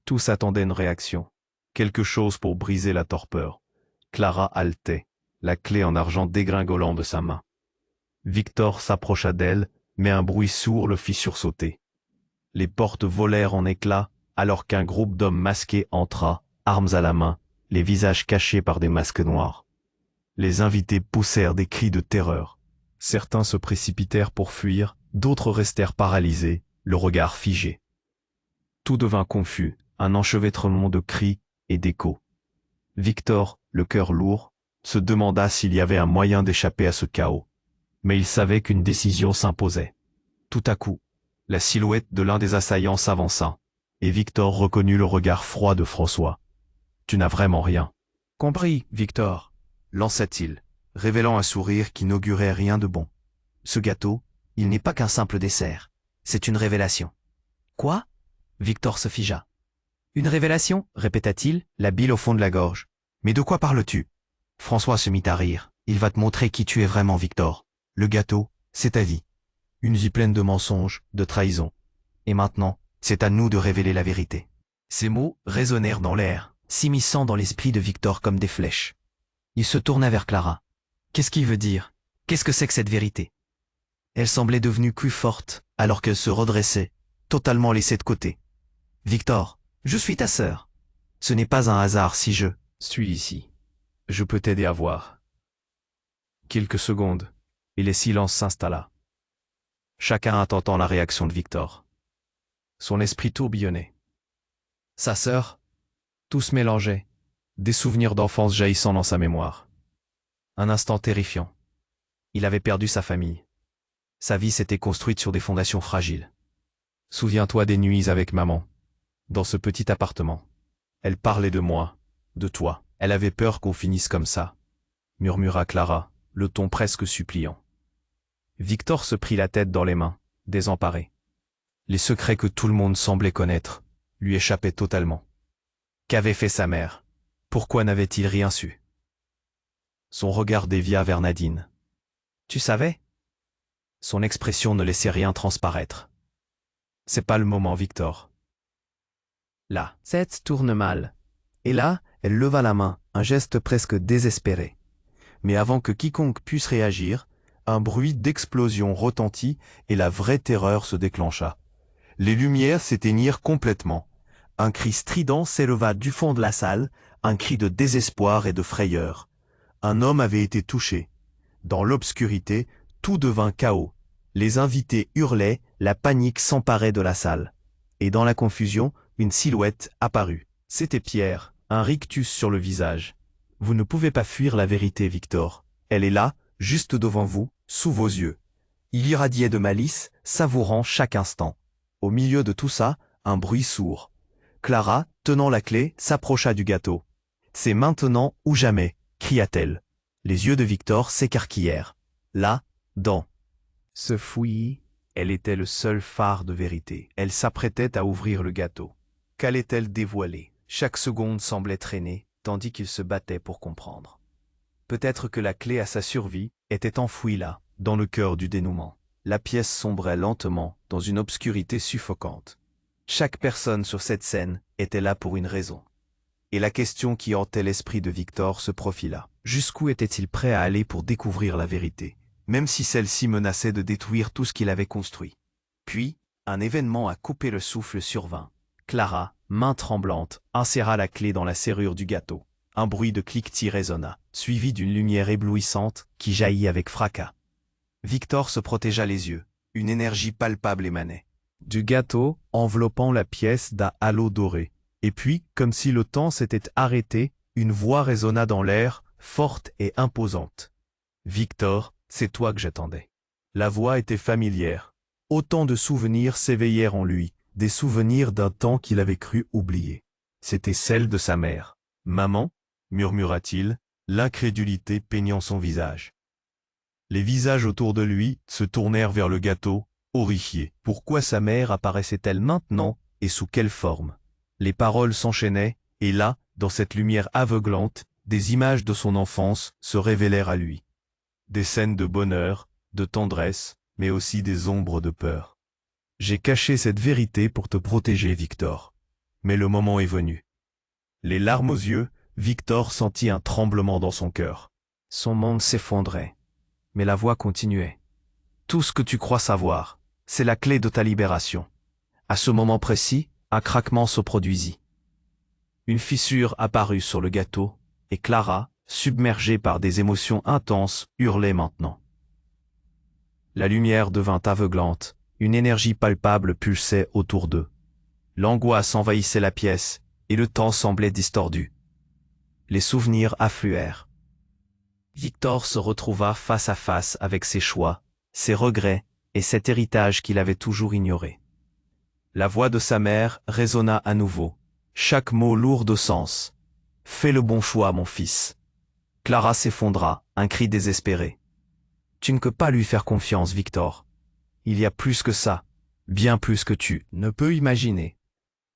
Tous attendaient une réaction, quelque chose pour briser la torpeur. Clara haletait, la clé en argent dégringolant de sa main. Victor s'approcha d'elle, mais un bruit sourd le fit sursauter. Les portes volèrent en éclats, alors qu'un groupe d'hommes masqués entra, armes à la main, les visages cachés par des masques noirs. Les invités poussèrent des cris de terreur. Certains se précipitèrent pour fuir, d'autres restèrent paralysés, le regard figé. Tout devint confus, un enchevêtrement de cris et d'échos. Victor, le cœur lourd, se demanda s'il y avait un moyen d'échapper à ce chaos. Mais il savait qu'une décision s'imposait. Tout à coup, la silhouette de l'un des assaillants s'avança, et Victor reconnut le regard froid de François. « Tu n'as vraiment rien compris, Victor » lança-t-il, révélant un sourire qui n'augurait rien de bon. « Ce gâteau, il n'est pas qu'un simple dessert, c'est une révélation. »« Quoi » Victor se figea. « Une révélation » répéta-t-il, la bile au fond de la gorge. « Mais de quoi parles-tu » François se mit à rire. « Il va te montrer qui tu es vraiment, Victor. Le gâteau, c'est ta vie. Une vie pleine de mensonges, de trahisons. Et maintenant, c'est à nous de révéler la vérité. » Ces mots résonnèrent dans l'air, s'immisçant dans l'esprit de Victor comme des flèches. Il se tourna vers Clara. « Qu'est-ce qu'il veut dire? Qu'est-ce que c'est que cette vérité ?» Elle semblait devenue plus forte, alors qu'elle se redressait, totalement laissée de côté. « Victor, je suis ta sœur. Ce n'est pas un hasard si je suis ici. Je peux t'aider à voir. » Quelques secondes, et le silence s'installa. Chacun attendant la réaction de Victor. Son esprit tourbillonnait. Sa sœur, tout se mélangeait, des souvenirs d'enfance jaillissant dans sa mémoire. Un instant terrifiant. Il avait perdu sa famille. Sa vie s'était construite sur des fondations fragiles. Souviens-toi des nuits avec maman, dans ce petit appartement. Elle parlait de moi, de toi. Elle avait peur qu'on finisse comme ça, murmura Clara, le ton presque suppliant. Victor se prit la tête dans les mains, désemparé. Les secrets que tout le monde semblait connaître lui échappaient totalement. Qu'avait fait sa mère? Pourquoi n'avait-il rien su? Son regard dévia vers Nadine. « Tu savais » Son expression ne laissait rien transparaître. C'est pas le moment, Victor. La tête tourne mal. Et là, elle leva la main, un geste presque désespéré. Mais avant que quiconque puisse réagir, un bruit d'explosion retentit et la vraie terreur se déclencha. Les lumières s'éteignirent complètement. Un cri strident s'éleva du fond de la salle, un cri de désespoir et de frayeur. Un homme avait été touché. Dans l'obscurité, tout devint chaos. Les invités hurlaient, la panique s'emparait de la salle. Et dans la confusion, une silhouette apparut. C'était Pierre, un rictus sur le visage. Vous ne pouvez pas fuir la vérité, Victor. Elle est là, juste devant vous, sous vos yeux. Il irradiait de malice, savourant chaque instant. Au milieu de tout ça, un bruit sourd. Clara, tenant la clé, s'approcha du gâteau. « C'est maintenant ou jamais !» cria-t-elle. Les yeux de Victor s'écarquillèrent. Là, dans ce fouillis, elle était le seul phare de vérité. Elle s'apprêtait à ouvrir le gâteau. Qu'allait-elle dévoiler? Chaque seconde semblait traîner, tandis qu'il se battait pour comprendre. Peut-être que la clé à sa survie était enfouie là, dans le cœur du dénouement. La pièce sombrait lentement dans une obscurité suffocante. Chaque personne sur cette scène était là pour une raison. Et la question qui hantait l'esprit de Victor se profila. Jusqu'où était-il prêt à aller pour découvrir la vérité, même si celle-ci menaçait de détruire tout ce qu'il avait construit? Puis, un événement à couper le souffle survint. Clara, main tremblante, inséra la clé dans la serrure du gâteau. Un bruit de cliquetis résonna, suivi d'une lumière éblouissante qui jaillit avec fracas. Victor se protégea les yeux. Une énergie palpable émanait du gâteau, enveloppant la pièce d'un halo doré. Et puis, comme si le temps s'était arrêté, une voix résonna dans l'air, forte et imposante. « Victor, c'est toi que j'attendais. » La voix était familière. Autant de souvenirs s'éveillèrent en lui, des souvenirs d'un temps qu'il avait cru oublier. C'était celle de sa mère. « Maman ?» murmura-t-il, l'incrédulité peignant son visage. Les visages autour de lui se tournèrent vers le gâteau, horrifiés. Pourquoi sa mère apparaissait-elle maintenant et sous quelle forme? Les paroles s'enchaînaient, et là, dans cette lumière aveuglante, des images de son enfance se révélèrent à lui. Des scènes de bonheur, de tendresse, mais aussi des ombres de peur. « J'ai caché cette vérité pour te protéger, Victor. Mais le moment est venu. » Les larmes aux yeux, Victor sentit un tremblement dans son cœur. Son monde s'effondrait. Mais la voix continuait. « Tout ce que tu crois savoir, c'est la clé de ta libération. » À ce moment précis, un craquement se produisit. Une fissure apparut sur le gâteau, et Clara, submergée par des émotions intenses, hurlait maintenant. La lumière devint aveuglante, une énergie palpable pulsait autour d'eux. L'angoisse envahissait la pièce, et le temps semblait distordu. Les souvenirs affluèrent. Victor se retrouva face à face avec ses choix, ses regrets et cet héritage qu'il avait toujours ignoré. La voix de sa mère résonna à nouveau, chaque mot lourd de sens. « Fais le bon choix, mon fils. » Clara s'effondra, un cri désespéré. « Tu ne peux pas lui faire confiance, Victor. Il y a plus que ça, bien plus que tu ne peux imaginer. »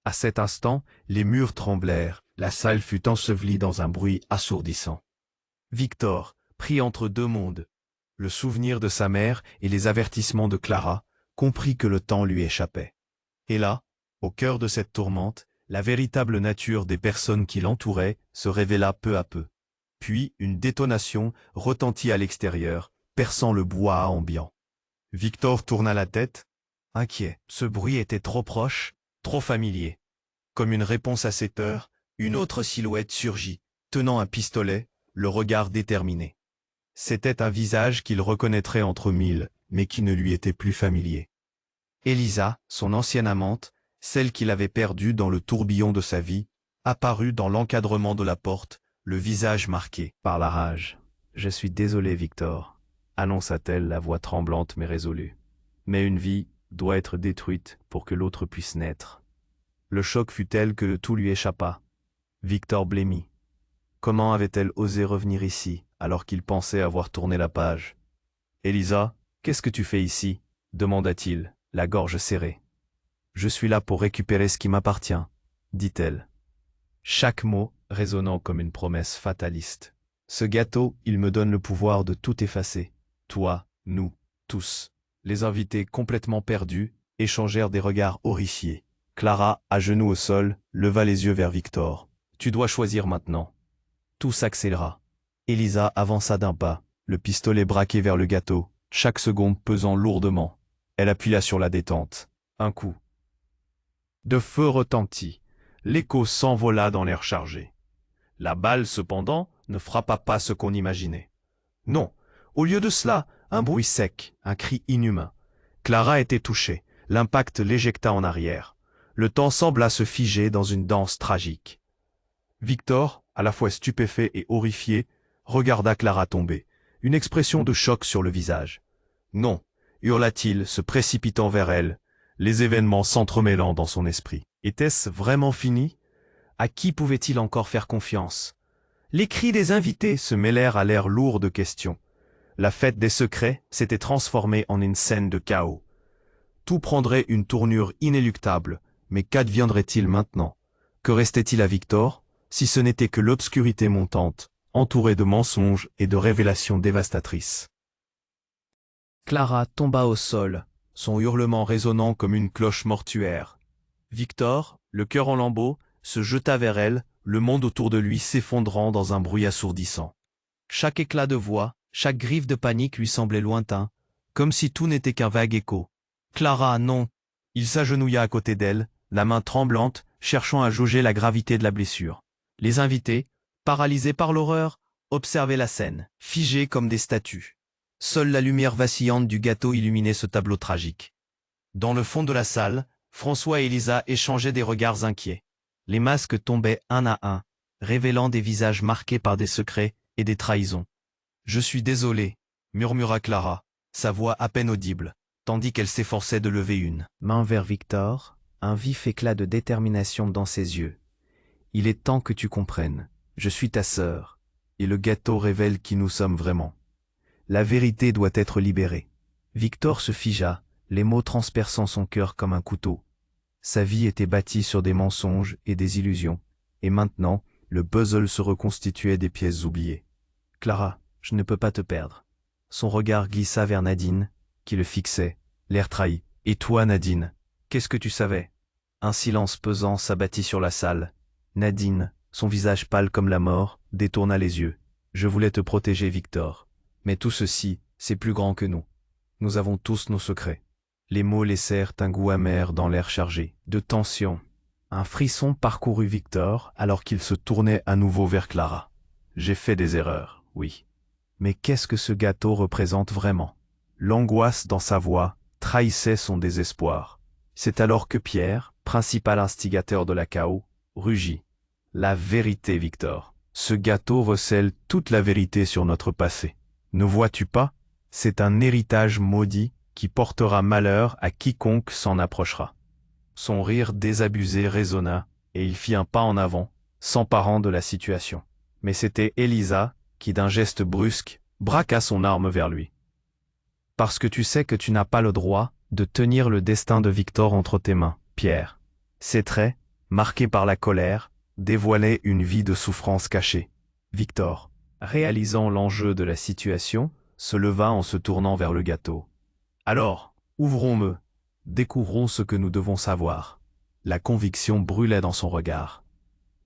À cet instant, les murs tremblèrent, la salle fut ensevelie dans un bruit assourdissant. Victor, pris entre deux mondes, le souvenir de sa mère et les avertissements de Clara, comprit que le temps lui échappait. Et là, au cœur de cette tourmente, la véritable nature des personnes qui l'entouraient se révéla peu à peu. Puis une détonation retentit à l'extérieur, perçant le bois ambiant. Victor tourna la tête, inquiet. Ce bruit était trop proche, trop familier. Comme une réponse à cette heure, une autre silhouette surgit, tenant un pistolet, le regard déterminé. C'était un visage qu'il reconnaîtrait entre mille, mais qui ne lui était plus familier. Elisa, son ancienne amante, celle qu'il avait perdue dans le tourbillon de sa vie, apparut dans l'encadrement de la porte, le visage marqué par la rage. « Je suis désolée, Victor », annonça-t-elle, la voix tremblante mais résolue. « Mais une vie doit être détruite pour que l'autre puisse naître. » Le choc fut tel que le tout lui échappa. Victor blêmit. Comment avait-elle osé revenir ici, alors qu'il pensait avoir tourné la page? « Elisa, qu'est-ce que tu fais ici ?» demanda-t-il, la gorge serrée. « Je suis là pour récupérer ce qui m'appartient, » dit-elle. Chaque mot résonnant comme une promesse fataliste. « Ce gâteau, il me donne le pouvoir de tout effacer. Toi, nous, tous. Les invités, complètement perdus, échangèrent des regards horrifiés. Clara, à genoux au sol, leva les yeux vers Victor. « Tu dois choisir maintenant. » Tout s'accéléra. Elisa avança d'un pas, le pistolet braqué vers le gâteau, chaque seconde pesant lourdement. Elle appuya sur la détente. Un coup de feu retentit. L'écho s'envola dans l'air chargé. La balle, cependant, ne frappa pas ce qu'on imaginait. Non, au lieu de cela, un bruit sec, un cri inhumain. Clara était touchée, l'impact l'éjecta en arrière. Le temps sembla se figer dans une danse tragique. Victor, à la fois stupéfait et horrifié, regarda Clara tomber, une expression de choc sur le visage. « Non !» hurla-t-il, se précipitant vers elle, les événements s'entremêlant dans son esprit. Était-ce vraiment fini? À qui pouvait-il encore faire confiance? Les cris des invités se mêlèrent à l'air lourd de questions. La fête des secrets s'était transformée en une scène de chaos. Tout prendrait une tournure inéluctable, mais qu'adviendrait-il maintenant? Que restait-il à Victor, si ce n'était que l'obscurité montante, entourée de mensonges et de révélations dévastatrices? Clara tomba au sol, son hurlement résonnant comme une cloche mortuaire. Victor, le cœur en lambeaux, se jeta vers elle, le monde autour de lui s'effondrant dans un bruit assourdissant. Chaque éclat de voix, chaque griffe de panique lui semblait lointain, comme si tout n'était qu'un vague écho. « Clara, non !» Il s'agenouilla à côté d'elle, la main tremblante, cherchant à jauger la gravité de la blessure. Les invités, paralysés par l'horreur, observaient la scène, figés comme des statues. Seule la lumière vacillante du gâteau illuminait ce tableau tragique. Dans le fond de la salle, François et Elisa échangeaient des regards inquiets. Les masques tombaient un à un, révélant des visages marqués par des secrets et des trahisons. « Je suis désolée » murmura Clara, sa voix à peine audible, tandis qu'elle s'efforçait de lever une main vers Victor, un vif éclat de détermination dans ses yeux. « Il est temps que tu comprennes. Je suis ta sœur, et le gâteau révèle qui nous sommes vraiment. La vérité doit être libérée. » Victor se figea, les mots transperçant son cœur comme un couteau. Sa vie était bâtie sur des mensonges et des illusions, et maintenant, le puzzle se reconstituait des pièces oubliées. « Clara, je ne peux pas te perdre. » Son regard glissa vers Nadine, qui le fixait, l'air trahi. « Et toi, Nadine, qu'est-ce que tu savais ?» Un silence pesant s'abattit sur la salle. Nadine, son visage pâle comme la mort, détourna les yeux. « Je voulais te protéger, Victor. Mais tout ceci, c'est plus grand que nous. Nous avons tous nos secrets. » Les mots laissèrent un goût amer dans l'air chargé, de tension. Un frisson parcourut Victor alors qu'il se tournait à nouveau vers Clara. « J'ai fait des erreurs, oui. Mais qu'est-ce que ce gâteau représente vraiment ?» L'angoisse dans sa voix trahissait son désespoir. C'est alors que Pierre, principal instigateur de la chaos, rugit. « La vérité, Victor. Ce gâteau recèle toute la vérité sur notre passé. Ne vois-tu pas? C'est un héritage maudit qui portera malheur à quiconque s'en approchera. » Son rire désabusé résonna, et il fit un pas en avant, s'emparant de la situation. Mais c'était Elisa qui, d'un geste brusque, braqua son arme vers lui. « Parce que tu sais que tu n'as pas le droit de tenir le destin de Victor entre tes mains, Pierre. » Ses traits, marqués par la colère, dévoilaient une vie de souffrance cachée. Victor, réalisant l'enjeu de la situation, se leva en se tournant vers le gâteau. « Alors, ouvrons-le, découvrons ce que nous devons savoir. » La conviction brûlait dans son regard.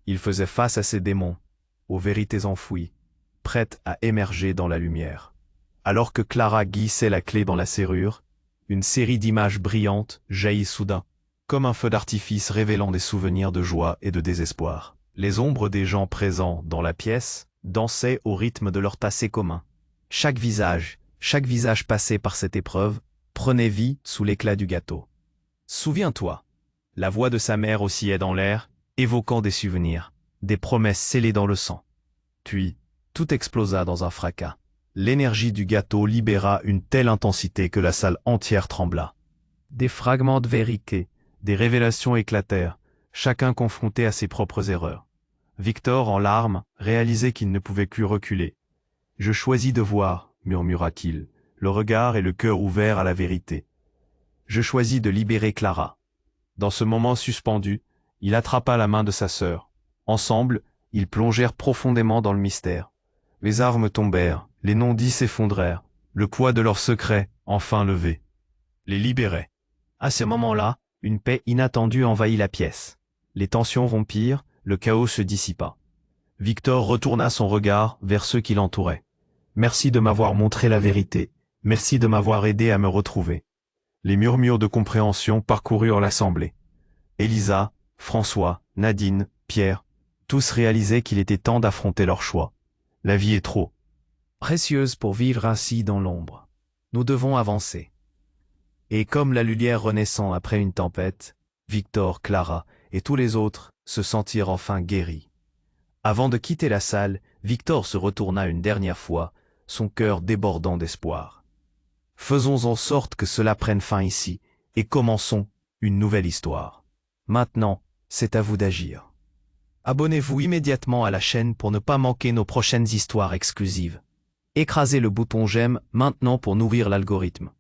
Il faisait face à ses démons, aux vérités enfouies, prêtes à émerger dans la lumière. Alors que Clara glissait la clé dans la serrure, une série d'images brillantes jaillit soudain, comme un feu d'artifice révélant des souvenirs de joie et de désespoir. Les ombres des gens présents dans la pièce dansaient au rythme de leur passé commun. Chaque visage passé par cette épreuve, prenait vie sous l'éclat du gâteau. « Souviens-toi !» La voix de sa mère oscillait dans l'air, évoquant des souvenirs, des promesses scellées dans le sang. Puis, tout explosa dans un fracas. L'énergie du gâteau libéra une telle intensité que la salle entière trembla. Des fragments de vérité, des révélations éclatèrent, chacun confronté à ses propres erreurs. Victor, en larmes, réalisait qu'il ne pouvait plus reculer. « Je choisis de voir », murmura-t-il, le regard et le cœur ouverts à la vérité. « Je choisis de libérer Clara. » Dans ce moment suspendu, il attrapa la main de sa sœur. Ensemble, ils plongèrent profondément dans le mystère. Les armes tombèrent, les non-dits s'effondrèrent, le poids de leurs secrets, enfin levé. les libérer. À ce moment-là, une paix inattendue envahit la pièce. Les tensions rompirent, le chaos se dissipa. Victor retourna son regard vers ceux qui l'entouraient. Merci de m'avoir montré la vérité. Merci de m'avoir aidé à me retrouver. Les murmures de compréhension parcoururent l'assemblée. Elisa, François, Nadine, Pierre, tous réalisaient qu'il était temps d'affronter leur choix. La vie est trop précieuse pour vivre ainsi dans l'ombre. Nous devons avancer. Et comme la lumière renaissant après une tempête, Victor, Clara et tous les autres se sentirent enfin guéris. Avant de quitter la salle, Victor se retourna une dernière fois, son cœur débordant d'espoir. Faisons en sorte que cela prenne fin ici, et commençons une nouvelle histoire. Maintenant, c'est à vous d'agir. Abonnez-vous immédiatement à la chaîne pour ne pas manquer nos prochaines histoires exclusives. Écrasez le bouton j'aime maintenant pour nourrir l'algorithme.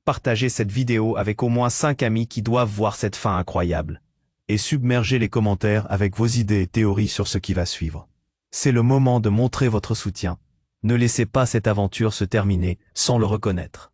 Partagez cette vidéo avec au moins 5 amis qui doivent voir cette fin incroyable. Et submergez les commentaires avec vos idées et théories sur ce qui va suivre. C'est le moment de montrer votre soutien. Ne laissez pas cette aventure se terminer sans le reconnaître.